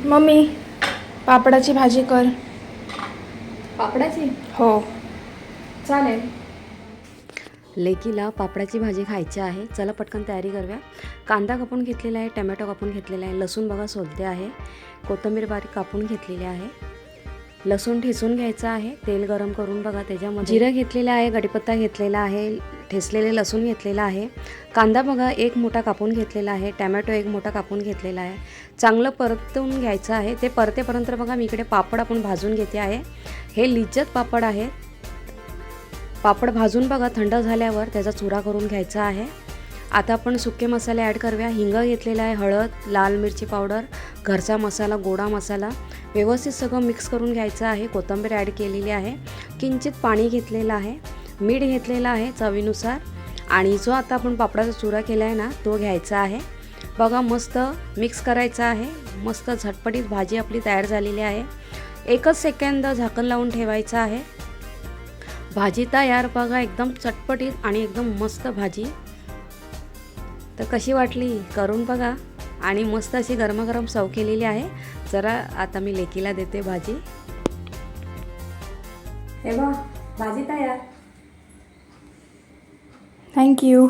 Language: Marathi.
मम्मी पापडाची भाजी कर. पापडाची? हो चालेल. लेकीला पापडाची भाजी खायची आहे. चला पटकन तयारी करूया. कांदा कापून घेतलेला आहे, टमॅटो कापून घेतलेला आहे, लसूण बघा सोलते आहे, कोथिंबीर बारीक कापून घेतलेली आहे, लसूण ठेचून घ्यायचं आहे, तेल गरम करून बघा त्याच्यामध्ये जिरं घेतलेलं आहे, कढीपत्ता घेतलेला आहे, ठेचलेले लसूण घेतलेला आहे, कांदा बघा एक मोठा कापून घेतलेला आहे, टमॅटो एक मोठा कापून घेतलेला आहे, चांगलं परतून घ्यायचं आहे. ते परतेपर्यंत बघा मी इकडे पापड आपण भाजून घेते आहे. हे लिज्जत पापड आहे. पापड भाजून बघा थंड झाल्यावर त्याचा चुरा करून घ्यायचा आहे. आता आपण सुके मसाले ॲड करूया. हिंग घेतलेला आहे, हळद, लाल मिरची पावडर, घरचा मसाला, गोडा मसाला व्यवस्थित सगळं मिक्स करून घ्यायचं आहे. कोथिंबीर ॲड केलेली आहे, किंचित पाणी घेतलेलं आहे, मीठ घेतलेलं आहे चवीनुसार आणि जो आता आपण पापडाचा चुरा केला आहे ना तो घ्यायचा आहे. बघा मस्त मिक्स करायचं आहे. मस्त झटपटीत भाजी आपली तयार झालेली आहे. एकच सेकंद झाकण लावून ठेवायचं आहे. भाजी तयार बघा एकदम चटपटीत आणि एकदम मस्त भाजी. तर कशी वाटली करून बघा आणि मस्त अशी गरमागरम सर्व केलेली आहे. जरा आता मी लेकीला देते भाजी. हे बघ भाजी तयार. थँक्यू.